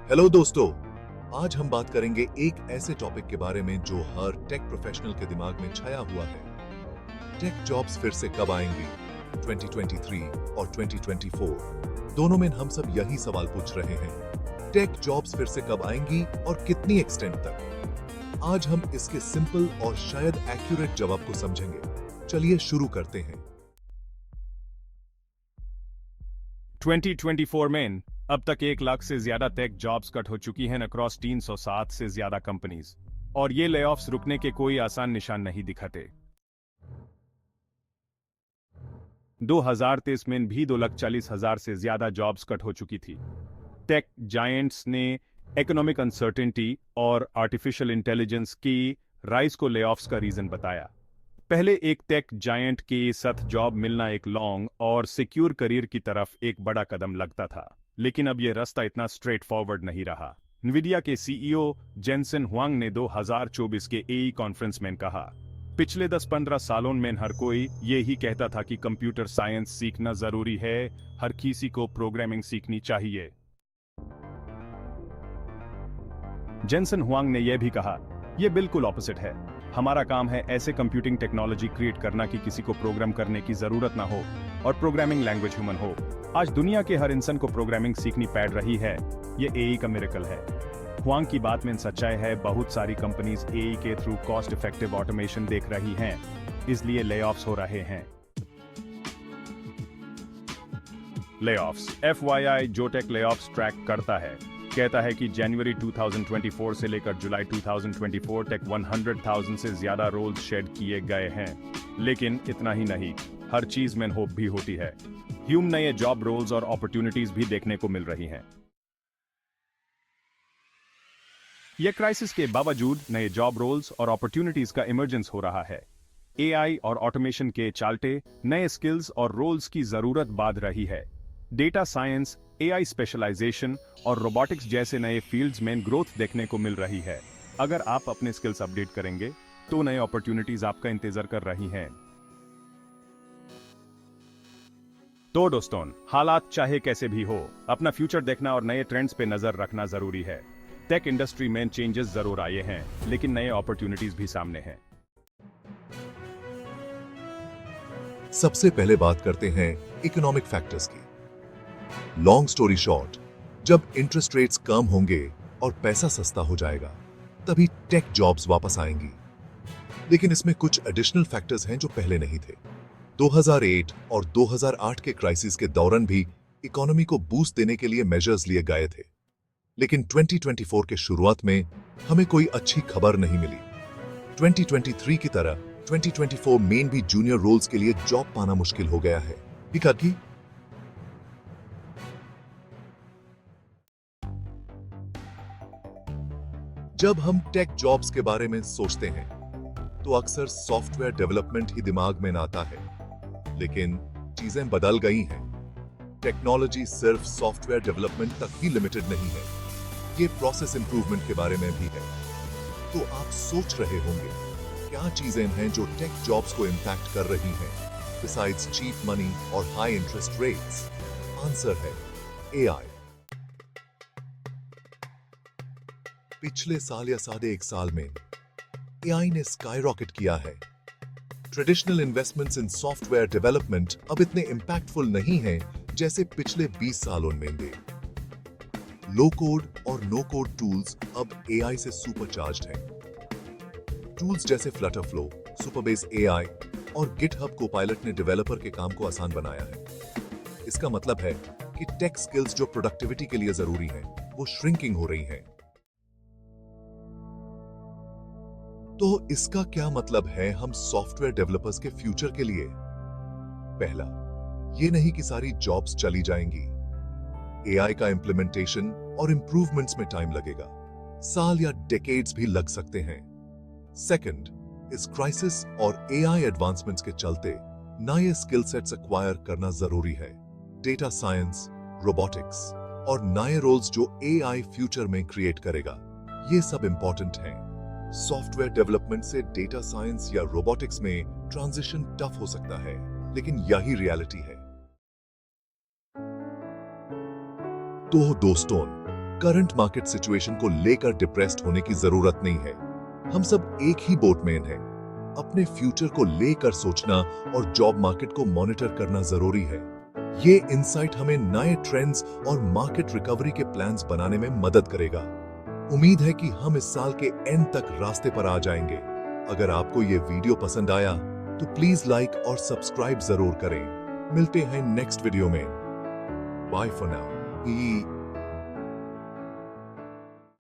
Hello दोस्तों, आज हम बात करेंगे एक ऐसे टॉपिक के बारे में जो हर टेक प्रोफेशनल के दिमाग में छाया हुआ है। टेक जॉब्स फिर से कब आएंगी? 2023 और 2024 दोनों में हम सब यही सवाल पूछ रहे हैं। टेक जॉब्स फिर से कब आएंगी और कितनी एक्सटेंट तक? आज हम इसके सिंपल और शायद एक्यूरेट जवाब को समझेंगे। चलिए शुरू करते हैं। 2024 में अब तक 1 लाख से ज्यादा टेक जॉब्स कट हो चुकी हैं अक्रॉस 307 से ज्यादा कंपनीज, और ये लेऑफ्स रुकने के कोई आसान निशान नहीं दिखाते। 2023 में भी 2,40,000 से ज्यादा जॉब्स कट हो चुकी थी। टेक जायंट्स ने इकोनॉमिक अनसर्टेनिटी और आर्टिफिशियल इंटेलिजेंस की राइज को लेऑफ्स का रीजन बताया। पहले एक टेक जायंट के साथ जॉब मिलना एक लॉन्ग और सिक्योर करियर की तरफ एक बड़ा कदम लगता था, लेकिन अब यह रास्ता इतना स्ट्रेट फॉरवर्ड नहीं रहा। NVIDIA के CEO जेनसन हुआंग ने 2024 के AE कॉन्फ्रेंस में कहा, पिछले 10-15 सालों में हर कोई ये ही कहता था कि कंप्यूटर साइंस सीखना जरूरी है, हर किसी को प्रोग्रामिंग सीखनी चाहिए। जेनसन हुआंग ने यह भी कहा, यह बिल्कुल ऑपोजिट है। हमारा काम है ऐसे कंप्यूटिंग टेक्नोलॉजी क्रिएट करना कि किसी को प्रोग्राम करने की जरूरत ना हो और प्रोग्रामिंग लैंग्वेज ह्यूमन हो। आज दुनिया के हर इंसान को प्रोग्रामिंग सीखनी पड़ रही है। ये AE का मिरेकल है। हुआंग की बात में सच्चाई है, बहुत सारी कंपनीज AE के थ्रू कॉस्ट इफेक्टिव ऑटोमेशन देख रही हैं, इसलिए लेऑफ्स हो रहे हैं। लेऑफ्स FYI जोटेक लेऑफ्स ट्रैक करता है, कहता है कि जनवरी 2024 से लेकर जुलाई 2024 तक 100,000 से ज्यादा रोल्स शेड किए गए हैं। लेकिन इतना ही नहीं, हर चीज में होप भी होती है। नए जॉब रोल्स और अपॉर्चुनिटीज भी देखने को मिल रही हैं। यह क्राइसिस के बावजूद नए जॉब रोल्स और अपॉर्चुनिटीज का इमर्जेंस हो रहा है। AI और ऑटोमेशन के चलते नए स्किल्स और रोल्स की जरूरत बढ़ रही है। डेटा साइंस, AI स्पेशलाइजेशन और रोबोटिक्स जैसे नए फील्ड्स में ग्रोथ देखने को मिल रही है। अगर आप अपने स्किल्स अपडेट करेंगे तो नए अपॉर्चुनिटीज आपका इंतजार कर रही हैं। तो दोस्तों, हालात चाहे कैसे भी हो, अपना फ्यूचर देखना और नए ट्रेंड्स पे नजर रखना जरूरी है। टेक इंडस्ट्री में चेंजेस जरूर आए हैं, लेकिन नए अपॉर्चुनिटीज भी सामने हैं। सबसे पहले बात करते हैं इकोनॉमिक फैक्टर्स की। लॉन्ग स्टोरी शॉर्ट, जब इंटरेस्ट रेट्स कम होंगे और पैसा सस्ता हो जाएगा, तभी टेक जॉब्स वापस आएंगी। लेकिन इसमें कुछ एडिशनल फैक्टर्स हैं जो पहले नहीं थे। 2008 और 2008 के क्राइसिस के दौरान भी इकोनॉमी को बूस्ट देने के लिए मेजर्स लिए गए थे, लेकिन 2024 के शुरुआत में हमें कोई अच्छी खबर नहीं मिली। 2023 की तरह 2024 में भी जूनियर रोल्स के लिए जॉब पाना मुश्किल हो गया है। की जब हम टेक जॉब्स के बारे में सोचते हैं तो अक्सर सॉफ्टवेयर डेवलपमेंट ही दिमाग में आता है, लेकिन चीजें बदल गई हैं। टेक्नोलॉजी सिर्फ सॉफ्टवेयर डेवलपमेंट तक ही लिमिटेड नहीं है, ये प्रोसेस इंप्रूवमेंट के बारे में भी है। तो आप सोच रहे होंगे, क्या चीजें हैं जो टेक जॉब्स को इंपैक्ट कर रही हैं बिसाइड्स चीप मनी और हाई इंटरेस्ट रेट्स? आंसर है AI। पिछले साल या साढ़े 1 साल में AI ने स्काईरॉकेट किया है। Traditional investments in software development अब इतने इंपैक्टफुल नहीं हैं जैसे पिछले 20 सालों में थे। लो कोड और नो कोड टूल्स अब AI से सुपरचार्ज्ड हैं। टूल्स जैसे फ्लटरफ्लो, सुपरबेस AI और गिटहब कोपायलट ने डेवलपर के काम को आसान बनाया है। इसका मतलब है कि टेक स्किल्स जो प्रोडक्टिविटी के लिए जरूरी हैं, वो श्रिंकिंग हो रही हैं। तो इसका क्या मतलब है हम सॉफ्टवेयर डेवलपर्स के फ्यूचर के लिए? पहला, ये नहीं कि सारी जॉब्स चली जाएंगी। AI का इंप्लीमेंटेशन और इंप्रूवमेंट्स में टाइम लगेगा, साल या डेकेड्स भी लग सकते हैं। सेकंड, इस क्राइसिस और AI एडवांसमेंट्स के चलते नए स्किल सेट्स एक्वायर करना जरूरी है। डेटा साइंस, रोबोटिक्स और नए रोल्स जो AI फ्यूचर में क्रिएट करेगा, ये सब इंपॉर्टेंट हैं। सॉफ्टवेयर डेवलपमेंट से डेटा साइंस या रोबोटिक्स में ट्रांजिशन टफ हो सकता है, लेकिन यही रियलिटी है। तो दोस्तों, करंट मार्केट सिचुएशन को लेकर डिप्रेस्ड होने की जरूरत नहीं है। हम सब एक ही बोट में हैं। अपने फ्यूचर को लेकर सोचना और जॉब मार्केट को मॉनिटर करना जरूरी है। ये इंसाइट हमें नए ट्रेंड्स और मार्केट रिकवरी के प्लान्स बनाने में मदद करेगा। उम्मीद है कि हम इस साल के एंड तक रास्ते पर आ जाएंगे। अगर आपको ये वीडियो पसंद आया तो प्लीज लाइक और सब्सक्राइब जरूर करें। मिलते हैं नेक्स्ट वीडियो में। Bye for now.